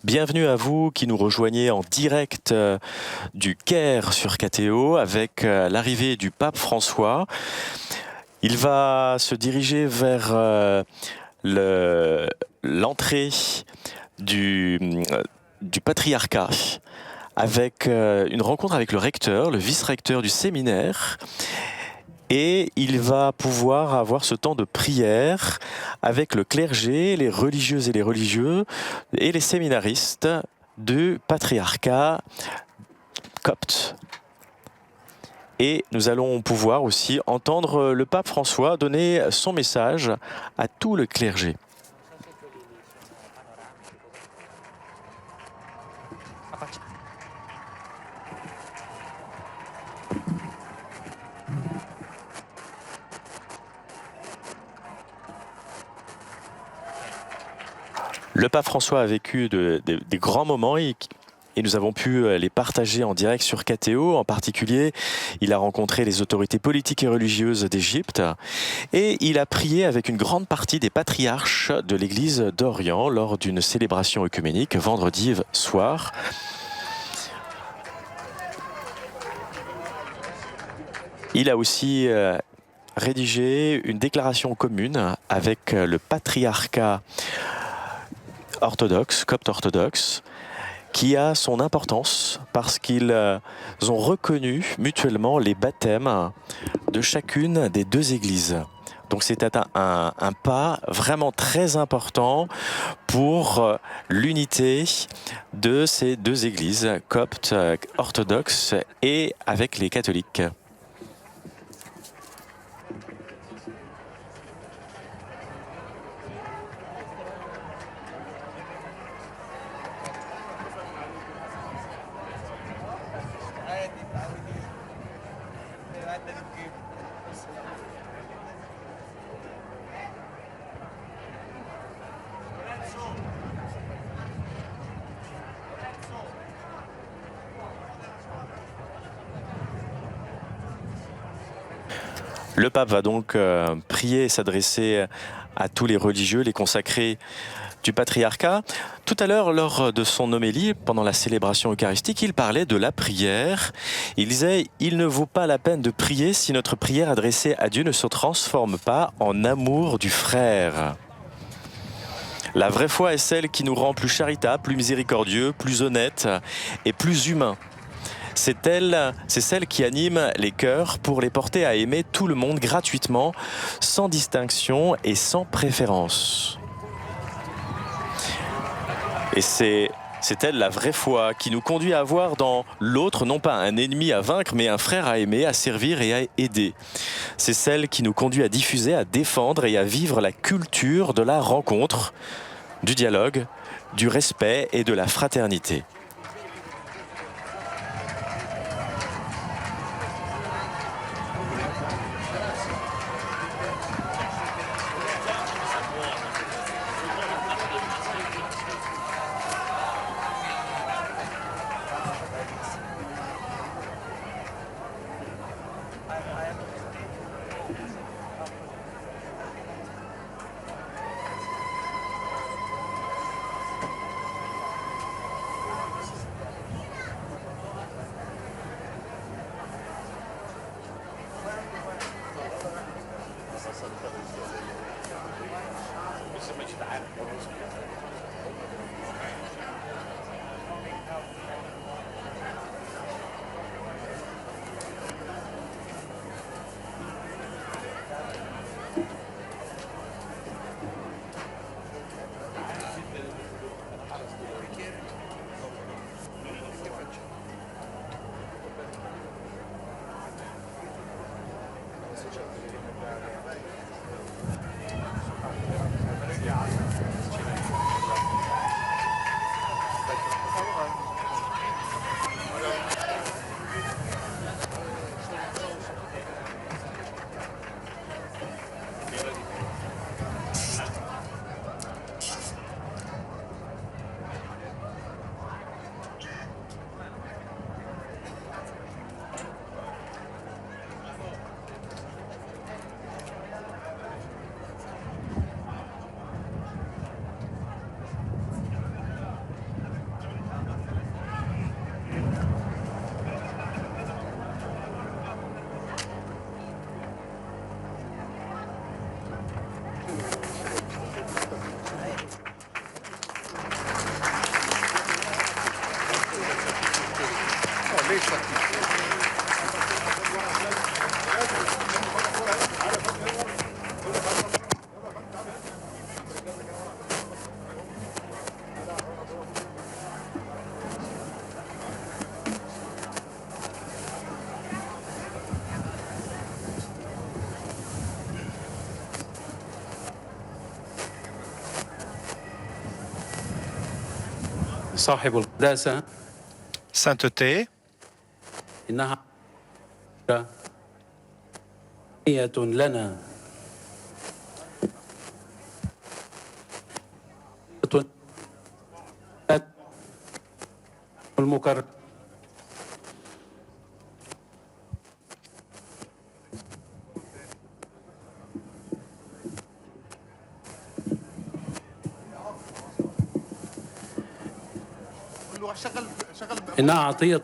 Bienvenue à vous qui nous rejoignez en direct du Caire sur KTO avec l'arrivée du pape François. Il va se diriger vers l'entrée du patriarcat avec une rencontre avec le recteur, le vice-recteur du séminaire. Et il va pouvoir avoir ce temps de prière avec le clergé, les religieuses et les religieux et les séminaristes du patriarcat copte. Et nous allons pouvoir aussi entendre le pape François donner son message à tout le clergé. Le pape François a vécu des grands moments et nous avons pu les partager en direct sur KTO. En particulier, il a rencontré les autorités politiques et religieuses d'Égypte et il a prié avec une grande partie des patriarches de l'Église d'Orient lors d'une célébration œcuménique vendredi soir. Il a aussi rédigé une déclaration commune avec le patriarcat orthodoxe, copte orthodoxe, qui a son importance parce qu'ils ont reconnu mutuellement les baptêmes de chacune des deux églises. Donc c'était un pas vraiment très important pour l'unité de ces deux églises, coptes, orthodoxes et avec les catholiques. Le pape va donc prier et s'adresser à tous les religieux, les consacrés du patriarcat. Tout à l'heure, lors de son homélie, pendant la célébration eucharistique, il parlait de la prière. Il disait « Il ne vaut pas la peine de prier si notre prière adressée à Dieu ne se transforme pas en amour du frère. La vraie foi est celle qui nous rend plus charitables, plus miséricordieux, plus honnêtes et plus humains. C'est celle qui anime les cœurs pour les porter à aimer tout le monde gratuitement, sans distinction et sans préférence. Et c'est elle la vraie foi qui nous conduit à voir dans l'autre non pas un ennemi à vaincre, mais un frère à aimer, à servir et à aider. C'est celle qui nous conduit à diffuser, à défendre et à vivre la culture de la rencontre, du dialogue, du respect et de la fraternité. صاحب القداسة Sainteté, إنها هي لنا المكرم إنها عطية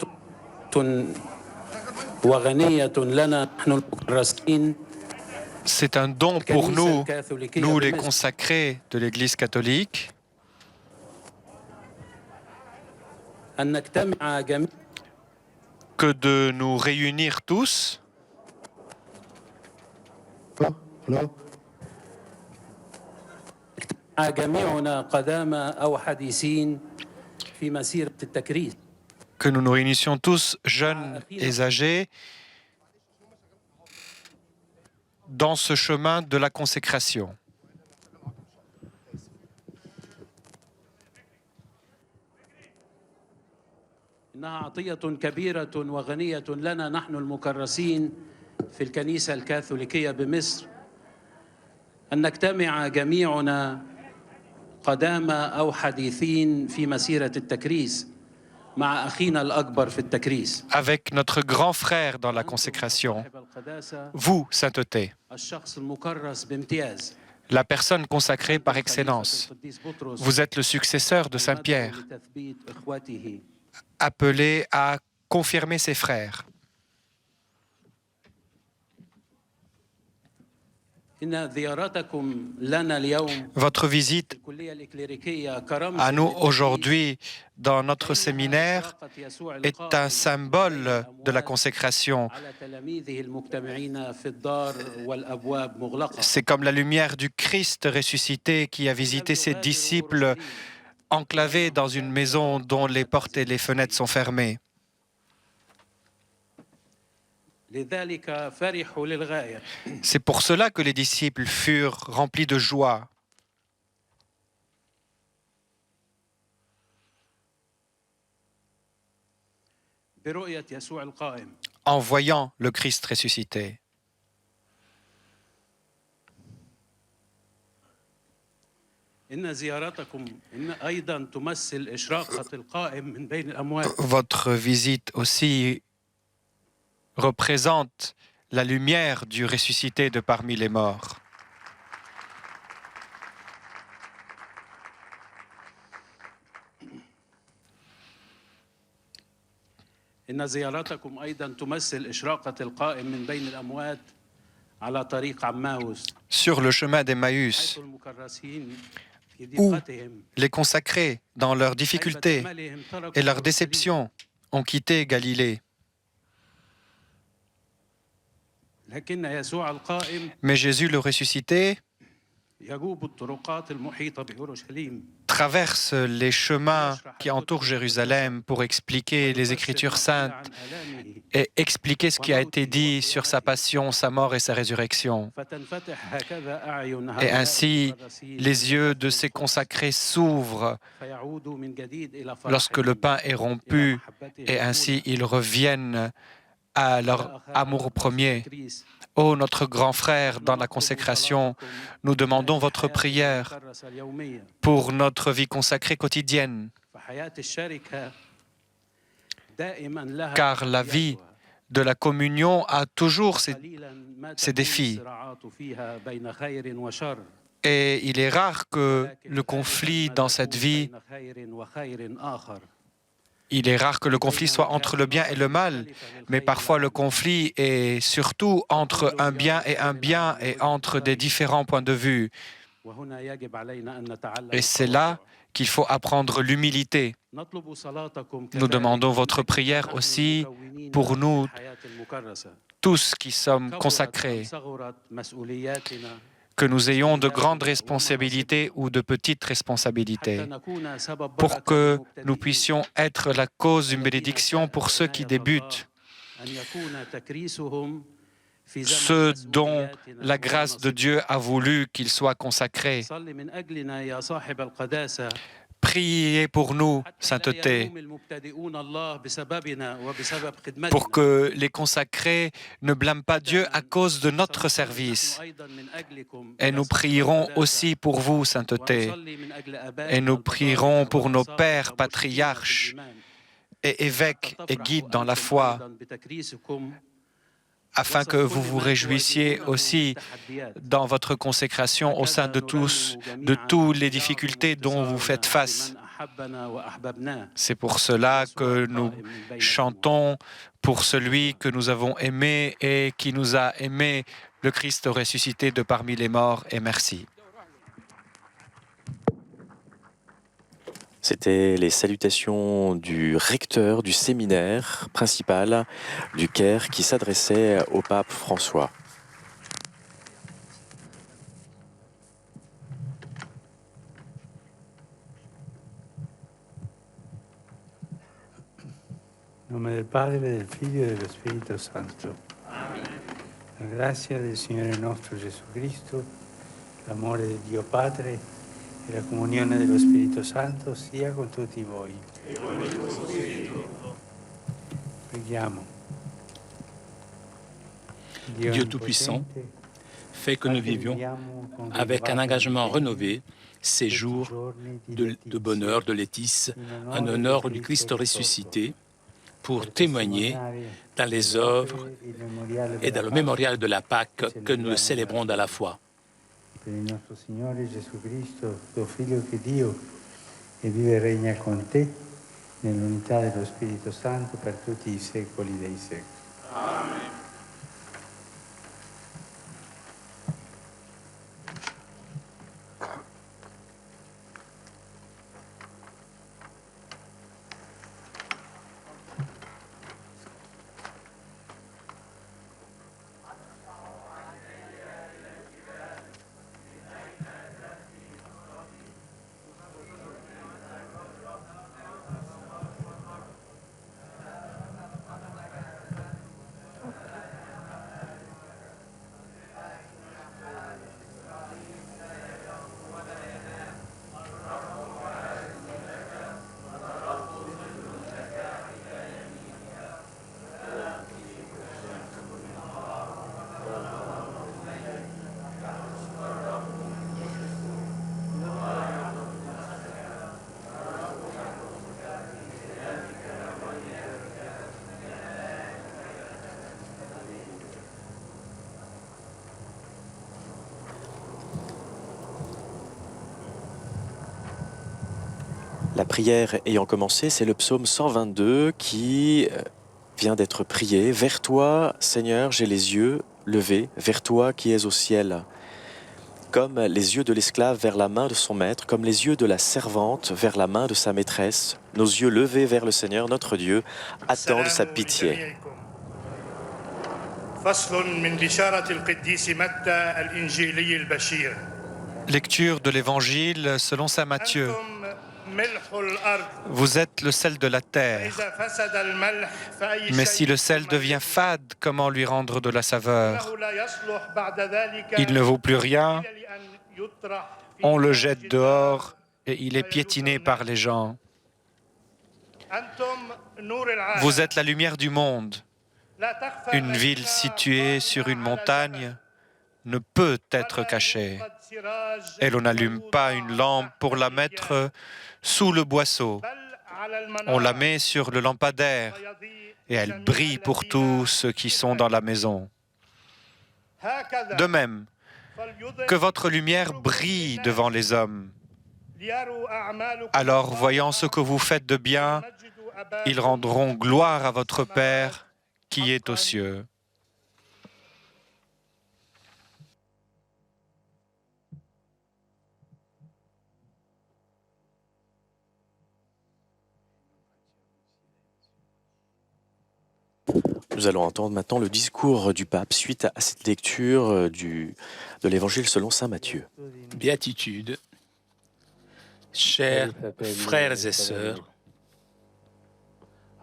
وغنية لنا نحن المكرسين c'est un don pour nous, nous les consacrés de l'Église catholique, أن نجتمع جميعا que de nous réunir tous جميعنا قدامى أو حديثين في مسيرة التكريس que nous nous réunissions tous, jeunes et âgés, dans ce chemin de la consécration. إنها عطية كبيرة وغنية لنا نحن المكرسين في الكنيسة الكاثوليكية بمصر أن نجتمع جميعنا قدامى أو حديثين في مسيرة التكريس مع أخينا الأكبر في التكريس. Avec notre grand frère dans la consécration, vous, sainteté, الشخص المكرس بامتياز. la personne consacrée par excellence. Vous êtes le successeur de Saint Pierre, appelé à confirmer ses frères. Votre visite à nous aujourd'hui dans notre séminaire est un symbole de la consécration. C'est comme la lumière du Christ ressuscité qui a visité ses disciples enclavés dans une maison dont les portes et les fenêtres sont fermées. C'est pour cela que les disciples furent remplis de joie. En voyant le Christ ressuscité. Votre visite aussi représente la lumière du ressuscité de parmi les morts. Sur le chemin d'Emmaüs, où les consacrés, dans leurs difficultés et leurs déceptions, ont quitté Galilée. Mais Jésus le ressuscité traverse les chemins qui entourent Jérusalem pour expliquer les Écritures saintes et expliquer ce qui a été dit sur sa passion, sa mort et sa résurrection. Et ainsi, les yeux de ces consacrés s'ouvrent lorsque le pain est rompu, et ainsi ils reviennent à leur amour premier. Ô notre grand frère dans la consécration, nous demandons votre prière pour notre vie consacrée quotidienne, car la vie de la communion a toujours ses défis. Et il est rare que le conflit dans cette vie soit entre le bien et le mal, mais parfois le conflit est surtout entre un bien et entre des différents points de vue. Et c'est là qu'il faut apprendre l'humilité. Nous demandons votre prière aussi pour nous tous qui sommes consacrés, que nous ayons de grandes responsabilités ou de petites responsabilités, pour que nous puissions être la cause d'une bénédiction pour ceux qui débutent, ceux dont la grâce de Dieu a voulu qu'ils soient consacrés. Priez pour nous, sainteté, pour que les consacrés ne blâment pas Dieu à cause de notre service. Et nous prierons aussi pour vous, sainteté, et nous prierons pour nos pères patriarches et évêques et guides dans la foi, afin que vous vous réjouissiez aussi dans votre consécration au sein de toutes les difficultés dont vous faites face. C'est pour cela que nous chantons pour celui que nous avons aimé et qui nous a aimés, le Christ ressuscité de parmi les morts, et merci. C'était les salutations du recteur du séminaire principal du Caire qui s'adressait au pape François. In nome del Padre, del Figlio e dello Spirito Santo. La grazia del Signore nostro Gesù Cristo, l'amore di Dio Padre e la comunione dello Spirito Santo sia con tutti voi. Preghiamo. Dieu Tout-Puissant fait que nous vivions avec un engagement renouvelé ces jours de bonheur, de Létice, en honneur du Christ ressuscité, pour témoigner dans les œuvres et dans le mémorial de la Pâque que nous célébrons dans la foi. Per il nostro Signore Gesù Cristo, tuo Figlio che Dio, e vive e regna con te nell'unità dello Spirito Santo per tutti i secoli dei secoli. Amen. La prière ayant commencé, c'est le psaume 122 qui vient d'être prié. Vers toi, Seigneur, j'ai les yeux levés, vers toi qui es au ciel. Comme les yeux de l'esclave vers la main de son maître, comme les yeux de la servante vers la main de sa maîtresse, nos yeux levés vers le Seigneur, notre Dieu, attendent sa pitié. Lecture de l'Évangile selon saint Matthieu. Vous êtes le sel de la terre. Mais si le sel devient fade, comment lui rendre de la saveur? Il ne vaut plus rien. On le jette dehors et il est piétiné par les gens. Vous êtes la lumière du monde. Une ville située sur une montagne ne peut être cachée. Et l'on n'allume pas une lampe pour la mettre sous le boisseau. On la met sur le lampadaire et elle brille pour tous ceux qui sont dans la maison. De même, que votre lumière brille devant les hommes. Alors, voyant ce que vous faites de bien, ils rendront gloire à votre Père qui est aux cieux. Nous allons entendre maintenant le discours du pape suite à cette lecture de l'Évangile selon saint Matthieu. Béatitude, chers frères et sœurs,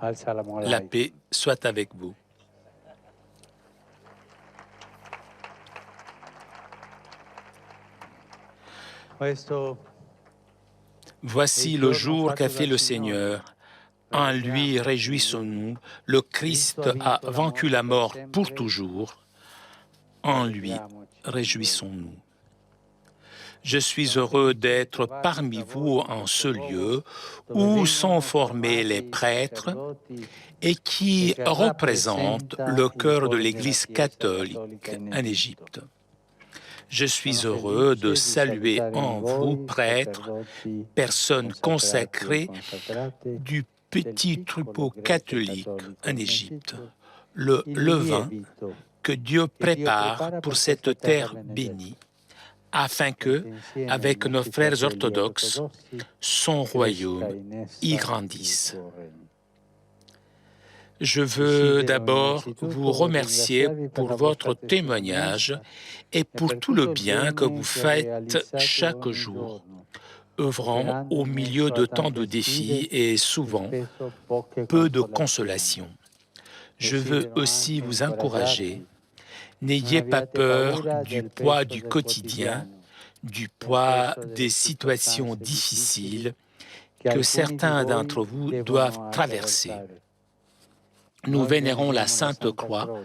la paix soit avec vous. Voici le jour qu'a fait le Seigneur. En lui réjouissons-nous. Le Christ a vaincu la mort pour toujours. En lui réjouissons-nous. Je suis heureux d'être parmi vous en ce lieu où sont formés les prêtres et qui représente le cœur de l'Église catholique en Égypte. Je suis heureux de saluer en vous, prêtres, personnes consacrées du petit troupeau catholique en Égypte, le levain que Dieu prépare pour cette terre bénie, afin que, avec nos frères orthodoxes, son royaume y grandisse. Je veux d'abord vous remercier pour votre témoignage et pour tout le bien que vous faites chaque jour, œuvrant au milieu de tant de défis et souvent peu de consolation. Je veux aussi vous encourager. N'ayez pas peur du poids du quotidien, du poids des situations difficiles que certains d'entre vous doivent traverser. Nous vénérons la Sainte Croix,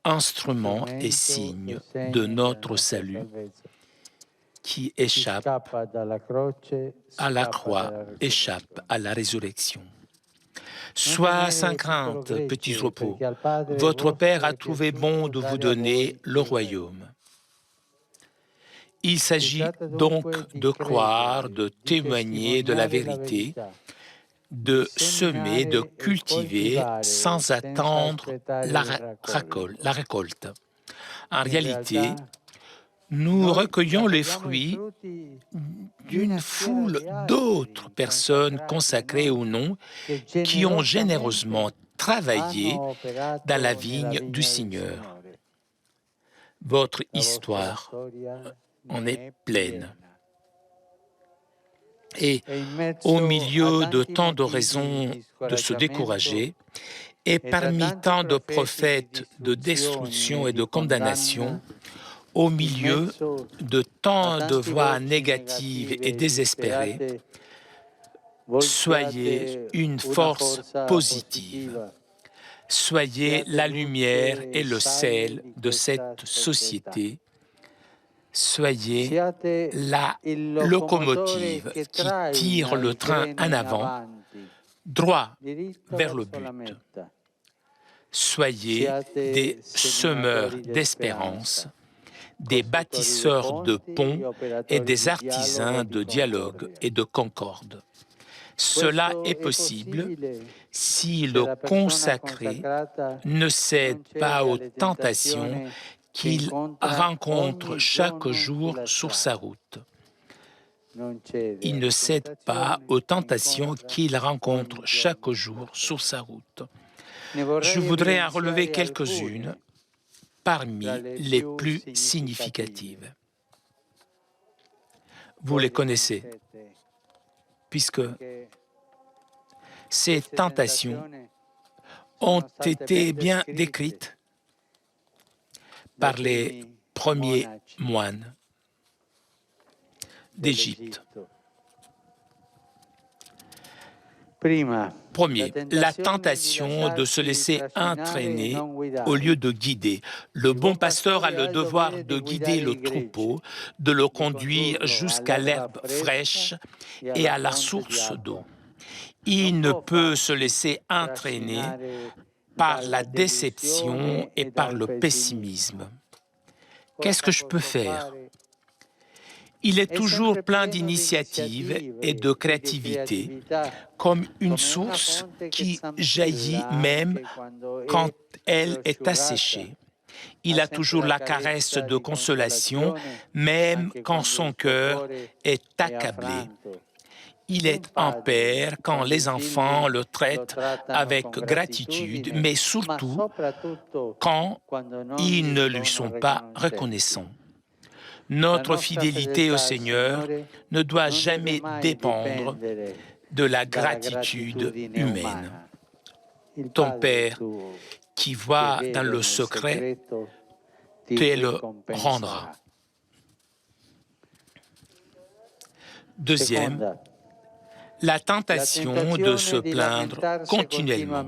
instrument et signe de notre salut, qui échappe à la croix, échappe à la résurrection. Sois sans crainte, petit troupeau, votre Père a trouvé bon de vous donner le royaume. Il s'agit donc de croire, de témoigner de la vérité, de semer, de cultiver sans attendre la récolte. En réalité, nous recueillons les fruits d'une foule d'autres personnes consacrées ou non qui ont généreusement travaillé dans la vigne du Seigneur. Votre histoire en est pleine. Et au milieu de tant de raisons de se décourager, et parmi tant de prophètes de destruction et de condamnation, au milieu de tant de voix négatives et désespérées, soyez une force positive. Soyez la lumière et le sel de cette société. Soyez la locomotive qui tire le train en avant, droit vers le but. Soyez des semeurs d'espérance, des bâtisseurs de ponts et des artisans de dialogue et de concorde. Cela est possible si le consacré ne cède pas aux tentations qu'il rencontre chaque jour sur sa route. Il ne cède pas aux tentations qu'il rencontre chaque jour sur sa route. Je voudrais en relever quelques-unes parmi les plus significatives. Vous les connaissez, puisque ces tentations ont été bien décrites par les premiers moines d'Égypte. Premier, la tentation de se laisser entraîner au lieu de guider. Le bon pasteur a le devoir de guider le troupeau, de le conduire jusqu'à l'herbe fraîche et à la source d'eau. Il ne peut se laisser entraîner par la déception et par le pessimisme. Qu'est-ce que je peux faire? Il est toujours plein d'initiatives et de créativité, comme une source qui jaillit même quand elle est asséchée. Il a toujours la caresse de consolation, même quand son cœur est accablé. Il est un père quand les enfants le traitent avec gratitude, mais surtout quand ils ne lui sont pas reconnaissants. Notre fidélité au Seigneur ne doit jamais dépendre de la gratitude humaine. Ton Père, qui voit dans le secret, te le rendra. Deuxième, La tentation de se plaindre continuellement.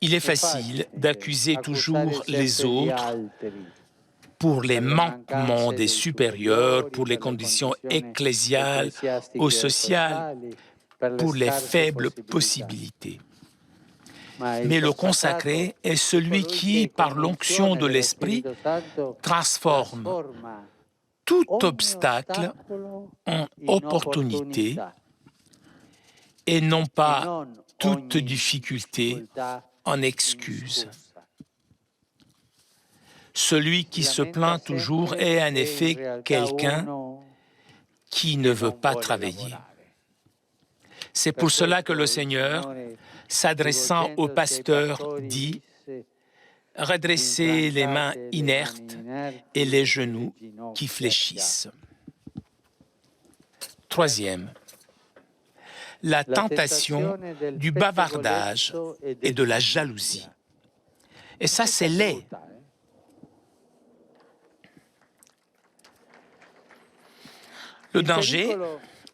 Il est facile d'accuser toujours les autres pour les manquements des supérieurs, pour les conditions ecclésiales ou sociales, pour les faibles possibilités. Mais le consacré est celui qui, par l'onction de l'Esprit, transforme tout obstacle en opportunité et non pas toute difficulté en excuse. Celui qui se plaint toujours est en effet quelqu'un qui ne veut pas travailler. C'est pour cela que le Seigneur, s'adressant au pasteur, dit « Redressez les mains inertes et les genoux qui fléchissent. » Troisième, la tentation du bavardage et de la jalousie. Et ça, c'est laid. Le danger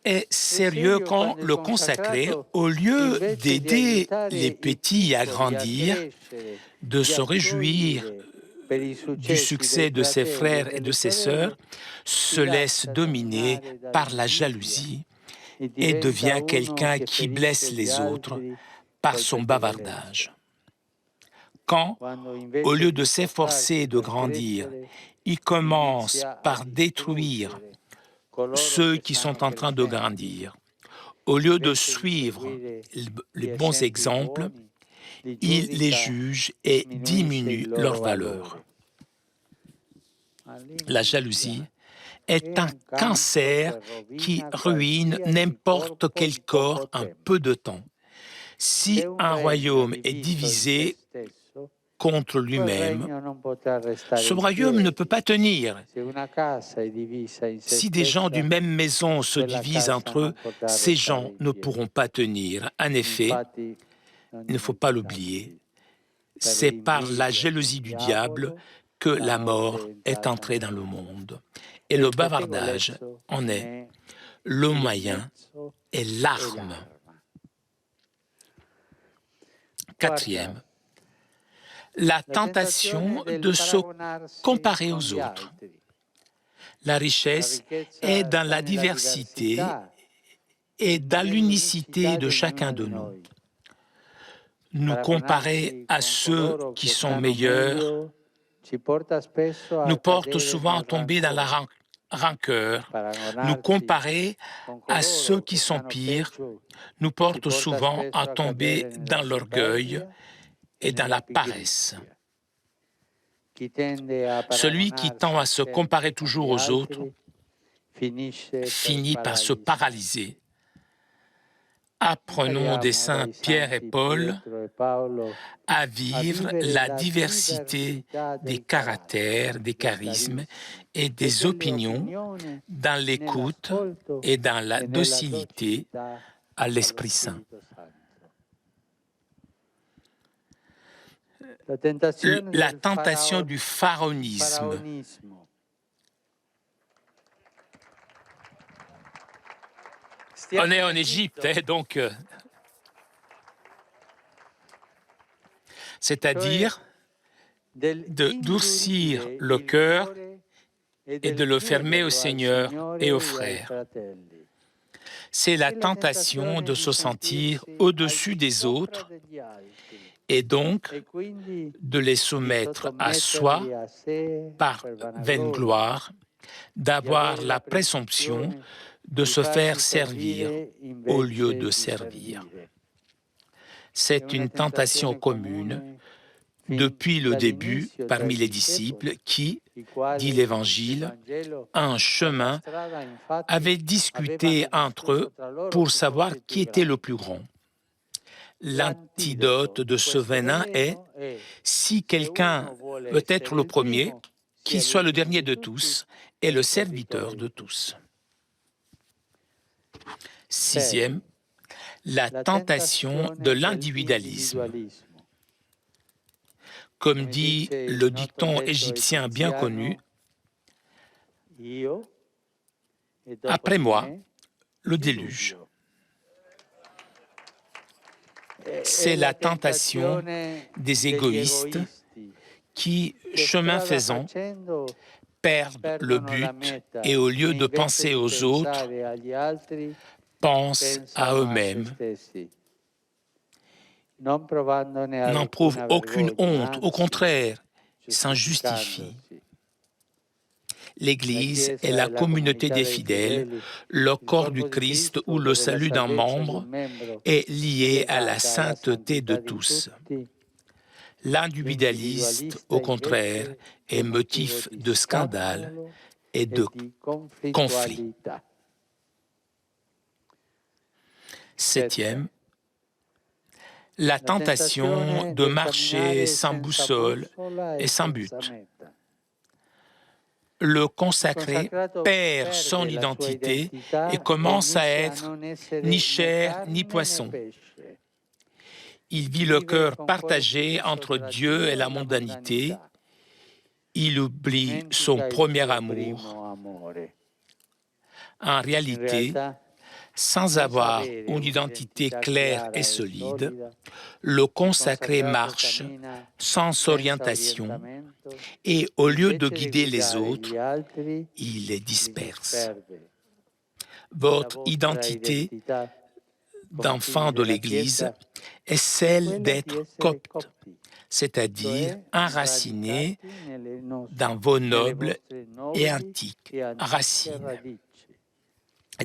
est sérieux quand le consacré, au lieu d'aider les petits à grandir, de se réjouir du succès de ses frères et de ses sœurs, se laisse dominer par la jalousie et devient quelqu'un qui blesse les autres par son bavardage. Quand, au lieu de s'efforcer de grandir, il commence par détruire ceux qui sont en train de grandir, au lieu de suivre les bons exemples, il les juge et diminue leur valeur. La jalousie est un cancer qui ruine n'importe quel corps un peu de temps. Si un royaume est divisé contre lui-même, ce royaume ne peut pas tenir. Si des gens d'une même maison se divisent entre eux, ces gens ne pourront pas tenir. En effet, il ne faut pas l'oublier, c'est par la jalousie du diable que la mort est entrée dans le monde. Et le bavardage en est le moyen et l'arme. Quatrième, la tentation de se comparer aux autres. La richesse est dans la diversité et dans l'unicité de chacun de nous. Nous comparer à ceux qui sont meilleurs nous porte souvent à tomber dans la rancœur. Nous comparer à ceux qui sont pires nous porte souvent à tomber dans l'orgueil et dans la paresse. Celui qui tend à se comparer toujours aux autres finit par se paralyser. Apprenons des saints Pierre et Paul à vivre la diversité des caractères, des charismes et des opinions dans l'écoute et dans la docilité à l'Esprit Saint. La tentation du pharaonisme. On est en Égypte, donc, c'est-à-dire de durcir le cœur et de le fermer au Seigneur et aux frères. C'est la tentation de se sentir au-dessus des autres et donc de les soumettre à soi par vaine gloire, d'avoir la présomption de se faire servir au lieu de servir. C'est une tentation commune depuis le début parmi les disciples qui, dit l'Évangile, en chemin, avaient discuté entre eux pour savoir qui était le plus grand. L'antidote de ce venin est, si quelqu'un veut être le premier, qu'il soit le dernier de tous et le serviteur de tous. Sixième, la tentation de l'individualisme. Comme dit le dicton égyptien bien connu, « Après moi, le déluge ». c'est la tentation des égoïstes qui, chemin faisant, perdent le but et au lieu de penser aux autres, pensent à eux-mêmes, n'éprouvent aucune honte, au contraire, s'en justifient. L'Église est la communauté des fidèles, le corps du Christ où le salut d'un membre est lié à la sainteté de tous. L'individualiste, au contraire, est motif de scandale et de conflit. Septième, la tentation de marcher sans boussole et sans but. Le consacré perd son identité et commence à être ni chair ni poisson. Il vit le cœur partagé entre Dieu et la mondanité. Il oublie son premier amour. En réalité, sans avoir une identité claire et solide, le consacré marche sans orientation et au lieu de guider les autres, il les disperse. Votre identité d'enfant de l'Église est celle d'être copte, c'est-à-dire enraciné dans vos nobles et antiques racines,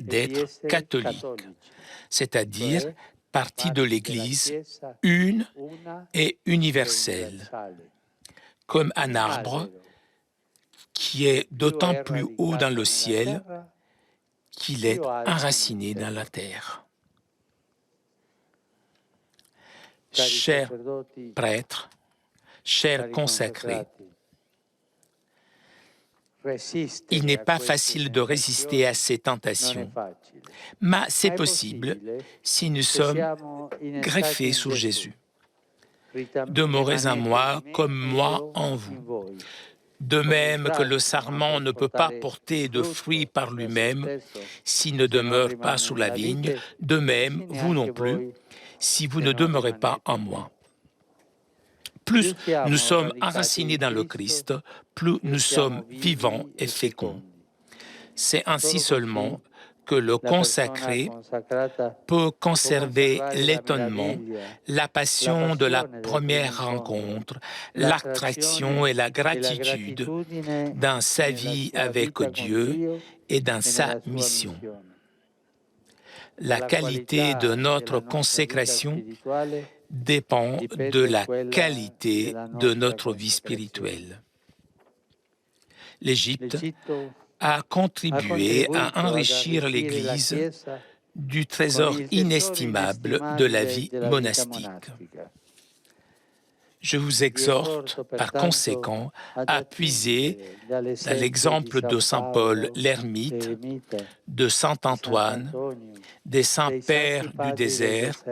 d'être catholique, c'est-à-dire partie de l'Église une et universelle, comme un arbre qui est d'autant plus haut dans le ciel qu'il est enraciné dans la terre. Chers prêtres, chers consacrés, il n'est pas facile de résister à ces tentations, mais c'est possible si nous sommes greffés sur Jésus. Demeurez en moi comme moi en vous. De même que le sarment ne peut pas porter de fruits par lui-même s'il ne demeure pas sous la vigne, de même, vous non plus, si vous ne demeurez pas en moi. Plus nous sommes enracinés dans le Christ, plus nous sommes vivants et féconds. C'est ainsi seulement que le consacré peut conserver l'étonnement, la passion de la première rencontre, l'attraction et la gratitude dans sa vie avec Dieu et dans sa mission. La qualité de notre consécration dépend de la qualité de notre vie spirituelle. L'Égypte a contribué à enrichir l'Église du trésor inestimable de la vie monastique. Je vous exhorte, par conséquent, à puiser dans l'exemple de saint Paul l'ermite, de saint Antoine, des saints pères du désert,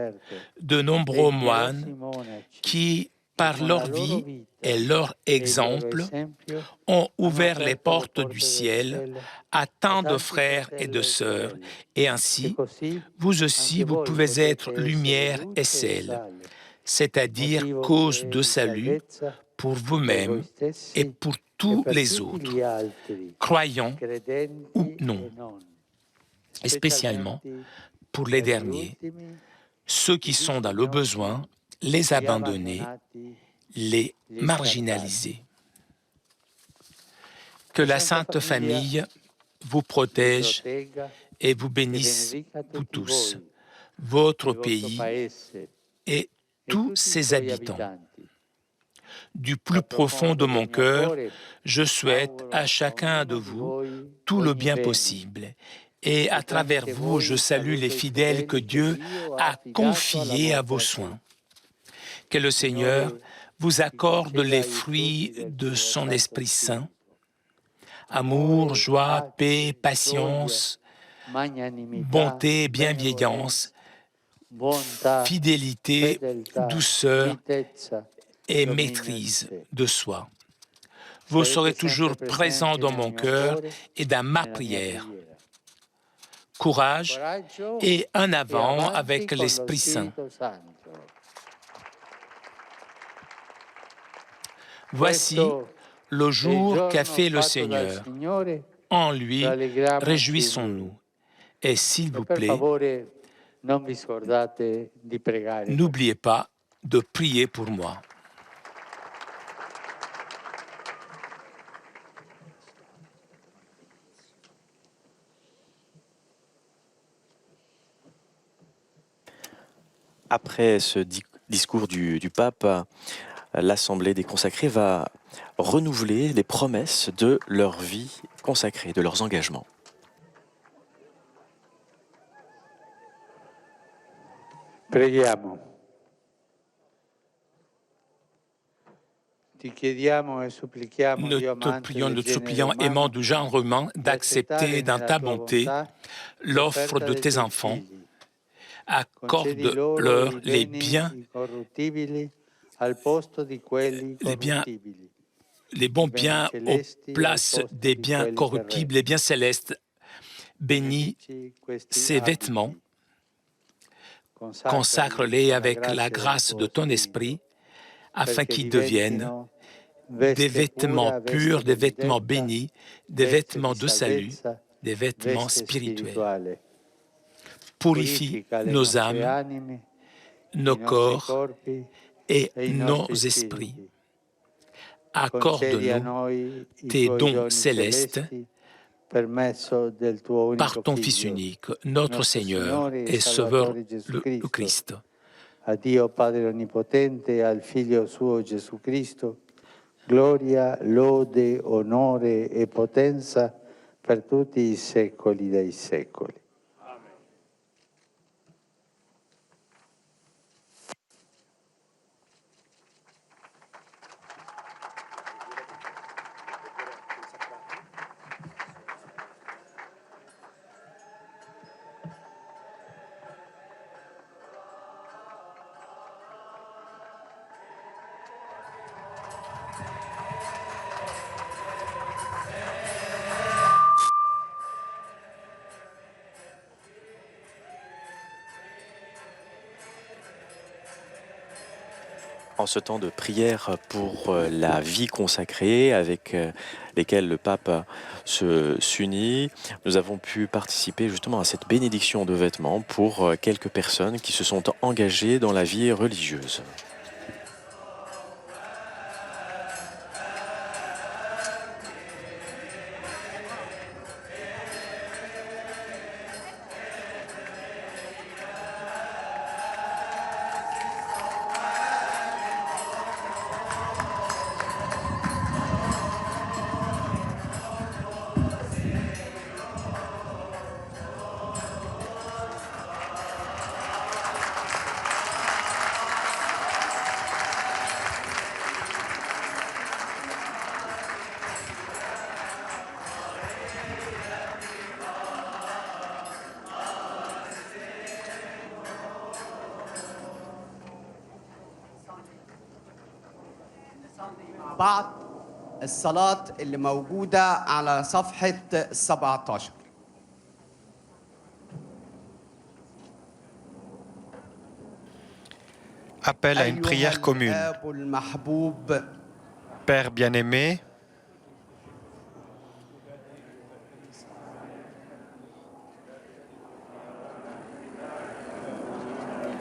de nombreux moines qui, par leur vie et leur exemple, ont ouvert les portes du ciel à tant de frères et de sœurs, et ainsi, vous aussi, vous pouvez être lumière et sel, c'est-à-dire cause de salut pour vous-même et pour tous les autres, croyants ou non, et spécialement pour les derniers, ceux qui sont dans le besoin, les abandonnés, les marginalisés. Que la Sainte Famille vous protège et vous bénisse, vous tous, votre pays et tous ses habitants. Du plus profond de mon cœur, je souhaite à chacun de vous tout le bien possible. Et à travers vous, je salue les fidèles que Dieu a confiés à vos soins. Que le Seigneur vous accorde les fruits de son Esprit Saint, amour, joie, paix, patience, bonté, bienveillance, fidélité, douceur et maîtrise de soi. Vous serez toujours présent dans mon cœur et dans ma prière. Courage et en avant avec l'Esprit Saint. Voici le jour qu'a fait le Seigneur. En lui, réjouissons-nous. Et s'il vous plaît, n'oubliez pas de prier pour moi. Après ce discours du pape, l'Assemblée des consacrés va renouveler les promesses de leur vie consacrée, de leurs engagements. Preghiamo. Ti chiediamo e supplichiamo, Nous Dio te amante prions, del nous te genere supplions, aimant umano, du genre humain, d'accepter dans ta bonté l'offre de tes enfants. Concedi loro Accorde-leur i les beni biens, incorruttibili al posto di quelli les biens, corruttibili. les bons I beni biens aux celesti al places posto des di biens quelli corruptibles, terreni. les biens célestes. Bénis Benedici questi ces vêtements, abiti. consacre-les con avec la grazia del grâce tuo de ton Spirito, esprit, afin perché qu'ils deviennent diventino des veste vêtements pura, purs, veste des vêtements benedetta, bénis, des veste vêtements di de salut, salvezza, des vêtements veste spirituels. spirituale. Purifie Purifica le nos nostre âmes, anime, nos i nostri corps corpi et e i nos nostri esprits. spiriti. Concedi a Accorde-nous noi i tes tuoi dons doni célestes celesti per mezzo del tuo par unico ton Fils Figlio, unique, notre nostro Seigneur Signore e et Sauveur, Salvatore Gesù le Cristo. Christ. A Dio Padre Onnipotente e al Figlio suo Gesù Cristo, gloria, lode, onore e potenza per tutti i secoli dei secoli. En ce temps de prière pour la vie consacrée avec lesquels le pape s'unit, nous avons pu participer justement à cette bénédiction de vêtements pour quelques personnes qui se sont engagées dans la vie religieuse. بعض الصلاة اللي موجودة على صفحة 17. Appel à une prière commune. الآب المحبوب Père bien-aimé,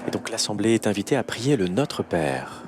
Et donc l'Assemblée est invitée à prier le Notre Père.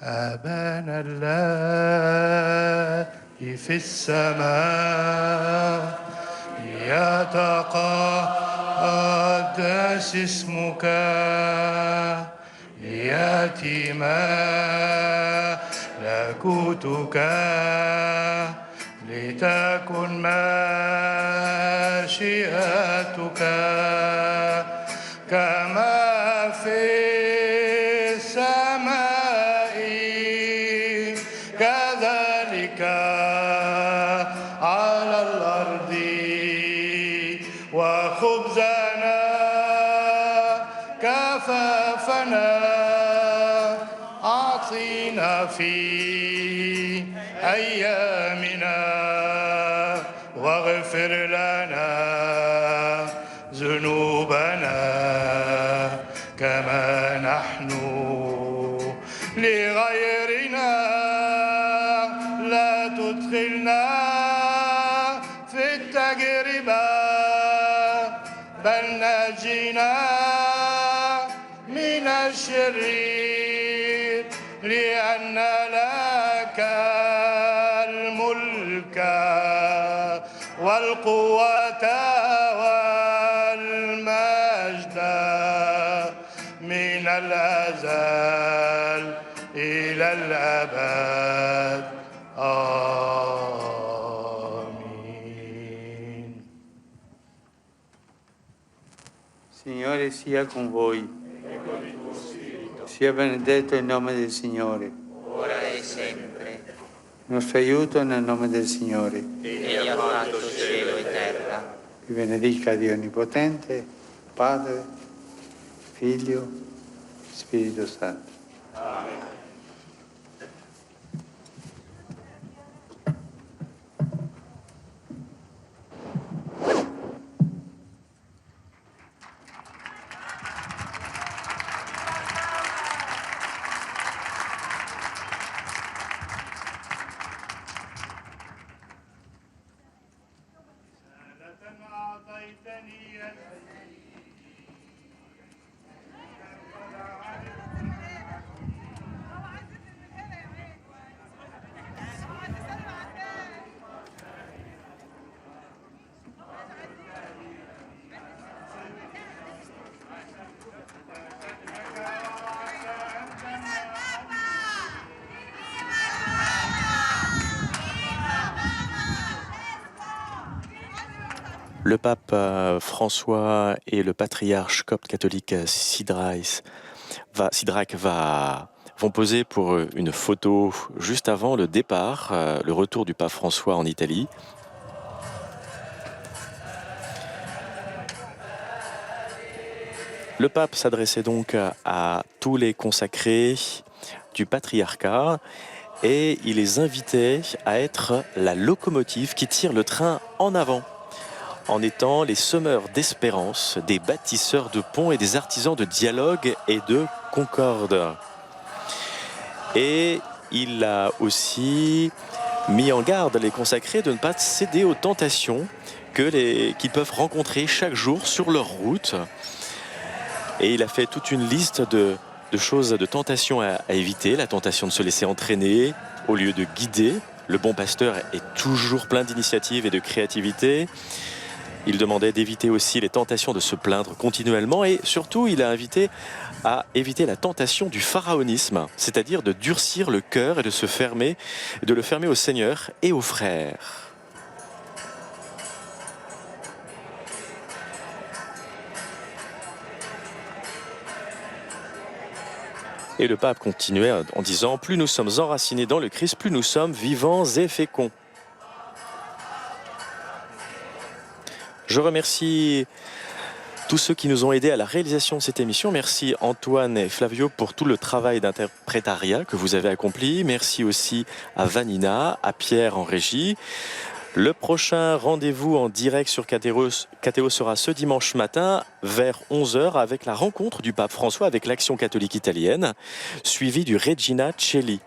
أبانا الذي في السماء يتقدس اسمك ليأتي ملكوتك لتكن مشيئتك كما في السماء كذلك على الأرض وخبزنا كفافنا أعطنا في أيامنا واغفر لنا ذنوبنا كما نحن لغيرنا لا تدخلنا في التجربة بل نجنا من الشرير لأن لك الملك والقوة والمجد من الأزل إلى الأبد آمين. Signore sia con voi. Sia benedetto il nome del Signore. ora e sempre. Il nostro aiuto è nel nome del Signore. Egli ha fatto cielo e terra. Vi benedica Dio Onnipotente, Padre, Figlio, Spirito Santo. Le pape François et le patriarche copte catholique Sidraque vont poser pour une photo juste avant le départ, le retour du pape François en Italie. Le pape s'adressait donc à tous les consacrés du patriarcat et il les invitait à être la locomotive qui tire le train en avant, en étant les semeurs d'espérance, des bâtisseurs de ponts et des artisans de dialogue et de concorde. Et il a aussi mis en garde les consacrés de ne pas céder aux tentations qu'ils peuvent rencontrer chaque jour sur leur route. Et il a fait toute une liste de choses, de tentations à éviter. La tentation de se laisser entraîner au lieu de guider. Le bon pasteur est toujours plein d'initiatives et de créativité. Il demandait d'éviter aussi les tentations de se plaindre continuellement et surtout il a invité à éviter la tentation du pharaonisme, c'est-à-dire de durcir le cœur et de le fermer au Seigneur et aux frères. Et le pape continuait en disant « Plus nous sommes enracinés dans le Christ, plus nous sommes vivants et féconds ». Je remercie tous ceux qui nous ont aidés à la réalisation de cette émission. Merci Antoine et Flavio pour tout le travail d'interprétariat que vous avez accompli. Merci aussi à Vanina, à Pierre en régie. Le prochain rendez-vous en direct sur KTO sera ce dimanche matin vers 11h avec la rencontre du pape François avec l'Action catholique italienne, suivi du Regina Coeli.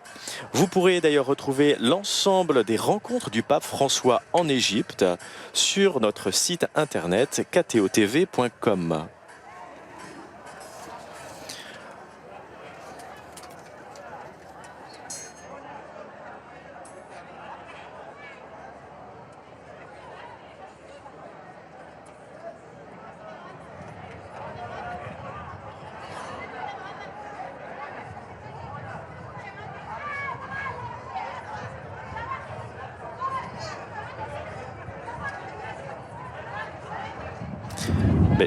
Vous pourrez d'ailleurs retrouver l'ensemble des rencontres du pape François en Égypte sur notre site internet ktotv.com.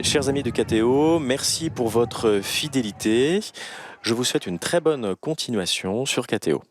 Chers amis de KTO, merci pour votre fidélité. Je vous souhaite une très bonne continuation sur KTO.